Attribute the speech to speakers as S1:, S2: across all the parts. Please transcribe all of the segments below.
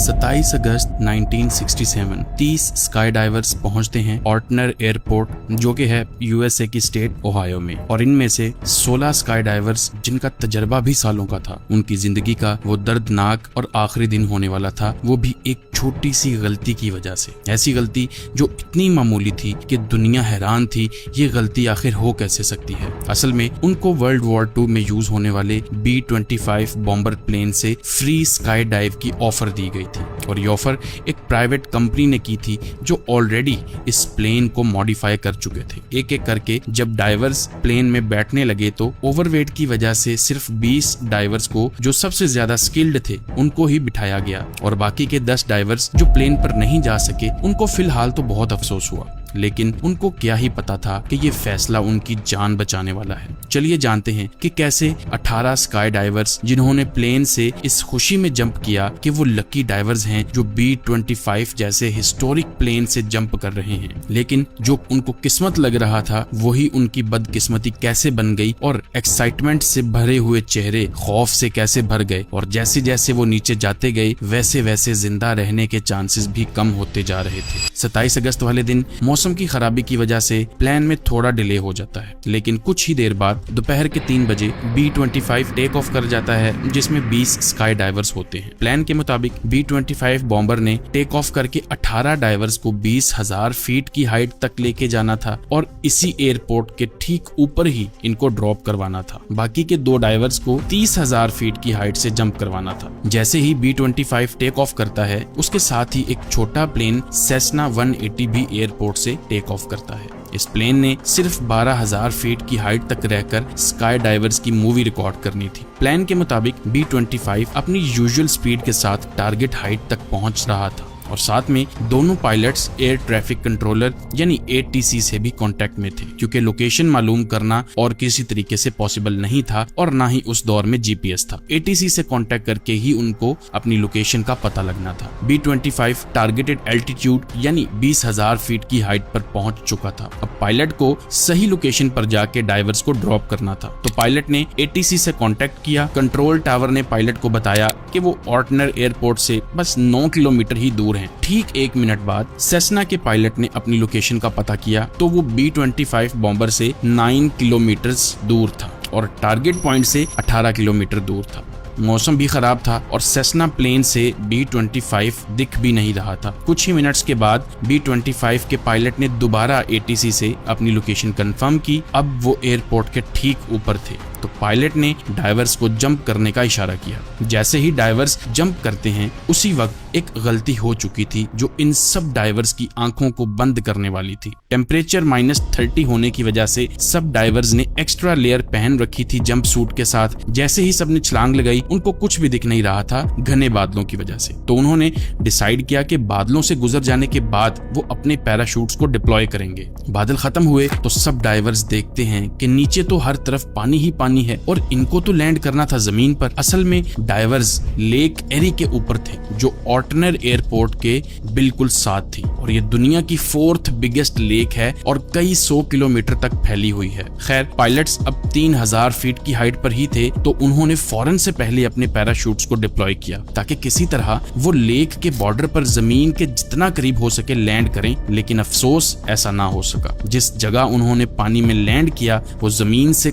S1: 27 अगस्त 1967 30 sky divers पहुंचते हैं ऑर्टनर airport जो कि है यूएसए की स्टेट ओहायो में, और इनमें से 16 स्काई डाइवर्स जिनका तजर्बा भी सालों का था, उनकी जिंदगी का वो दर्दनाक और आखिरी दिन होने वाला था, वो भी एक छोटी सी गलती की वजह से। ऐसी गलती जो इतनी मामूली थी कि दुनिया हैरान थी ये गलती आखिर हो कैसे सकती है। असल में उनको वर्ल्ड वॉर 2 में यूज होने वाले B-25 बॉम्बर प्लेन से फ्री स्काई डाइव की ऑफर दी गई थी, और ये ऑफर एक प्राइवेट कंपनी ने की थी जो ऑलरेडी इस प्लेन को मॉडिफाई कर चुके थे। एक एक करके जब डाइवर्स प्लेन में बैठने लगे तो ओवरवेट की वजह से सिर्फ 20 डाइवर्स को, जो सबसे ज्यादा स्किल्ड थे, उनको ही बिठाया गया, और बाकी के 10 डाइवर्स जो प्लेन पर नहीं जा सके उनको फिलहाल तो बहुत अफसोस हुआ, लेकिन उनको क्या ही पता था कि ये फैसला उनकी जान बचाने वाला है। चलिए जानते हैं कि कैसे 18 स्काई डाइवर्स जिन्होंने प्लेन से इस खुशी में जंप किया कि वो लकी डाइवर्स हैं जो B-25 जैसे हिस्टोरिक प्लेन से जंप कर रहे हैं, लेकिन जो उनको किस्मत लग रहा था वही उनकी बदकिस्मती कैसे बन गई, और एक्साइटमेंट से भरे हुए चेहरे खौफ से कैसे भर गए, और जैसे जैसे वो नीचे जाते गए वैसे वैसे जिंदा रहने के चांसेस भी कम होते जा रहे थे। 27 अगस्त वाले दिन मौसम की खराबी की वजह से प्लान में थोड़ा डिले हो जाता है, लेकिन कुछ ही देर बाद दोपहर के 3 बजे B-25 टेक ऑफ कर जाता है, जिसमें 20 स्काई डाइवर्स होते हैं। प्लान के मुताबिक B-25 बॉम्बर ने टेक ऑफ करके 18 डाइवर्स को 20,000 फीट की हाइट तक लेके जाना था, और इसी एयरपोर्ट के ठीक ऊपर ही इनको ड्रॉप करवाना था। बाकी के 2 डाइवर्स को 30,000 फीट की हाइट से जंप करवाना था। जैसे ही B-25 टेक ऑफ करता है, उसके साथ ही एक छोटा प्लेन सेस्ना 180 भी एयरपोर्ट से टेक ऑफ करता है। इस प्लेन ने सिर्फ 12,000 फीट की हाइट तक रहकर स्काई डाइवर्स की मूवी रिकॉर्ड करनी थी। प्लान के मुताबिक B-25 अपनी यूजुअल स्पीड के साथ टारगेट हाइट तक पहुंच रहा था, और साथ में दोनों पायलट्स एयर ट्रैफिक कंट्रोलर यानी ATC से भी कांटेक्ट में थे, क्योंकि लोकेशन मालूम करना और किसी तरीके से पॉसिबल नहीं था, और ना ही उस दौर में GPS था। ATC से कांटेक्ट करके ही उनको अपनी लोकेशन का पता लगना था। B-25 टारगेटेड एल्टीट्यूड यानी 20,000 फीट की हाइट पर पहुंच चुका था। अब पायलट को सही लोकेशन पर जाके डाइवर्स को ड्रॉप करना था, तो पायलट ने ATC से कांटेक्ट किया। कंट्रोल टावर ने पायलट को बताया कि वो ऑर्टनर एयरपोर्ट से बस 9 किलोमीटर ही दूर हैं। ठीक 1 मिनट बाद सेस्ना के पायलट ने अपनी लोकेशन का पता किया तो वो B-25 बॉम्बर से 9 किलोमीटर दूर था, और टारगेट पॉइंट से 18 किलोमीटर दूर था। मौसम भी खराब था और सेस्ना प्लेन से B-25 दिख भी नहीं रहा था। कुछ ही मिनट्स के बाद B-25 के पायलट ने दोबारा ATC से अपनी लोकेशन कंफर्म की। अब वो एयरपोर्ट के ठीक ऊपर थे, तो पायलट ने डाइवर्स को जंप करने का इशारा किया। जैसे ही डाइवर्स जंप करते हैं, उसी वक्त एक गलती हो चुकी थी जो इन सब डाइवर्स की आंखों को बंद करने वाली थी। टेम्परेचर -30 होने की वजह से सब डाइवर्स ने एक्स्ट्रा लेयर पहन रखी थी जंप सूट के साथ। जैसे ही सबने छलांग लगाई, उनको कुछ भी दिख नहीं रहा था घने बादलों की वजह से, तो उन्होंने डिसाइड किया कि बादलों से गुजर जाने के बाद वो अपने पैराशूट्स को डिप्लॉय करेंगे। बादल खत्म हुए तो सब डाइवर्स देखते हैं कि नीचे तो हर तरफ पानी ही पानी है, और इनको तो लैंड करना था जमीन पर। असल में डाइवर्स लेक एरी के ऊपर थे, जो ऑर्टनर एयरपोर्ट के बिल्कुल साथ थी, और ये दुनिया की 4th बिगेस्ट लेक है और कई 100 किलोमीटर तक फैली हुई है। खैर, पायलट्स अब 3,000 फीट की हाइट पर ही थे, तो उन्होंने फौरन से पहले अपने पैराशूट्स को डिप्लॉय किया ताकि किसी तरह वो लेक के बॉर्डर पर जमीन के जितना करीब हो सके लैंड करें, लेकिन अफसोस ऐसा ना हो सका। जिस जगह उन्होंने पानी में लैंड किया वो जमीन से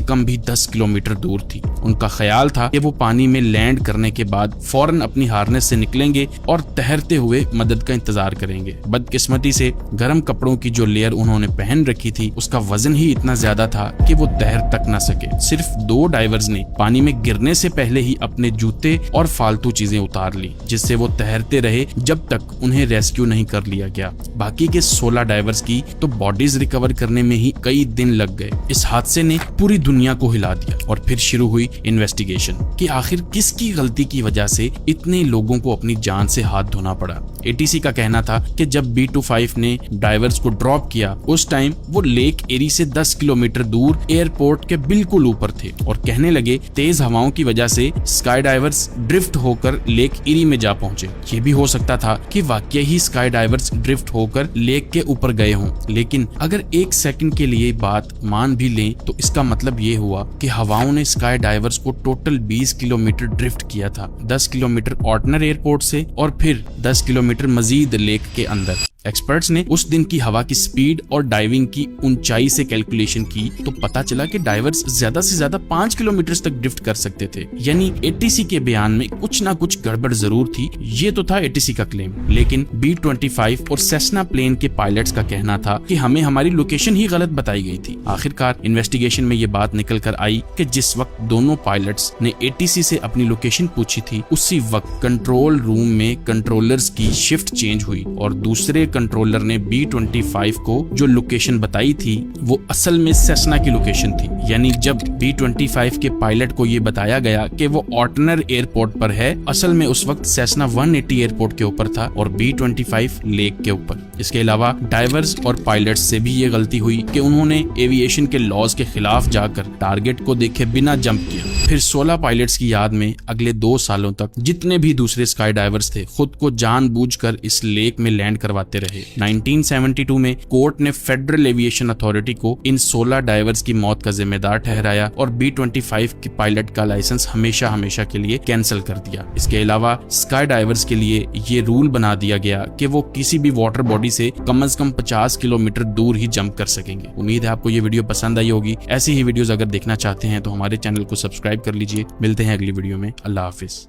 S1: कम भी 10 किलोमीटर दूर थी। उनका ख्याल था कि वो पानी में लैंड करने के बाद फौरन अपनी हार्नेस से निकलेंगे और तैरते हुए मदद का इंतजार करेंगे। बदकिस्मती से गर्म कपड़ों की जो लेयर उन्होंने पहन रखी थी उसका वजन ही इतना ज्यादा था कि वो तैर तक न सके। सिर्फ 2 डाइवर्स ने पानी में गिरने से पहले ही अपने जूते और फालतू चीजें उतार ली, जिससे वो तैरते रहे जब तक उन्हें रेस्क्यू नहीं कर लिया गया। बाकी के 16 डाइवर्स की तो बॉडीज रिकवर करने में ही कई दिन लग गए। इस हादसे ने पूरी दुनिया को हिला दिया, और फिर शुरू हुई इन्वेस्टिगेशन कि आखिर किसकी गलती की वजह से इतने लोगों को अपनी जान से हाथ धोना पड़ा। ATC का कहना था कि जब B-25 ने डाइवर्स को ड्रॉप किया, उस टाइम वो लेक एरी से 10 किलोमीटर दूर एयरपोर्ट के बिल्कुल ऊपर थे, और कहने लगे तेज हवाओं की वजह से स्काई डाइवर्स ड्रिफ्ट होकर लेक एरी में जा पहुंचे। ये भी हो सकता था कि वाकई ही स्काई डाइवर्स ड्रिफ्ट होकर लेक के ऊपर गए हों, लेकिन अगर 1 सेकंड के लिए बात मान भी लें तो इसका मतलब ये हुआ हुआ कि हवाओं ने स्काई डाइवर्स को टोटल 20 किलोमीटर ड्रिफ्ट किया था, 10 किलोमीटर ऑर्टनर एयरपोर्ट से और फिर 10 किलोमीटर मजीद लेक के अंदर। एक्सपर्ट्स ने उस दिन की हवा की स्पीड और डाइविंग की ऊंचाई से कैलकुलेशन की तो पता चला कि डाइवर्स ज्यादा से ज्यादा 5 किलोमीटर तक ड्रिफ्ट कर सकते थे। यानी एटीसी के बयान में कुछ ना कुछ गड़बड़ जरूर थी। ये तो था एटीसी का क्लेम, लेकिन B-25 और सेस्ना प्लेन के पायलट्स का कहना था कि हमें हमारी लोकेशन ही गलत बताई गई थी। आखिरकार इन्वेस्टिगेशन में ये बात निकल कर आई कि जिस वक्त दोनों पायलट्स ने एटीसी से अपनी लोकेशन पूछी थी, उसी वक्त कंट्रोल रूम में कंट्रोलर्स की शिफ्ट चेंज हुई और दूसरे कंट्रोलर ने B-25 को जो लोकेशन बताई थी वो असल में सेस्ना की लोकेशन थी। यानी जब B-25 के पायलट को ये बताया गया कि वो ऑर्टनर एयरपोर्ट पर है, असल में उस वक्त सेस्ना 180 एयरपोर्ट के ऊपर था और B-25 लेक के ऊपर। इसके अलावा डाइवर्स और पायलट्स से भी ये गलती हुई कि उन्होंने एविएशन के लॉज के खिलाफ जाकर टारगेट को देखे बिना जंप किया। फिर 16 पायलट्स की याद में अगले 2 सालों तक जितने भी दूसरे स्काई डाइवर्स थे खुद को जानबूझकर इस लेक में लैंड करवाते रहे। 1972 में कोर्ट ने फेडरल एविएशन अथॉरिटी को इन 16 डाइवर्स की मौत का जिम्मेदार ठहराया और B-25 के पायलट का लाइसेंस हमेशा हमेशा के लिए कैंसिल कर दिया। इसके अलावा स्काई डाइवर्स के लिए ये रूल बना दिया गया कि वो किसी भी वाटर बॉडी से कम 50 किलोमीटर दूर ही जंप कर सकेंगे। उम्मीद है आपको ये वीडियो पसंद आई होगी। ऐसी ही वीडियोस अगर देखना चाहते हैं तो हमारे चैनल को सब्सक्राइब कर लीजिए। मिलते हैं अगली वीडियो में। अल्लाह हाफिज।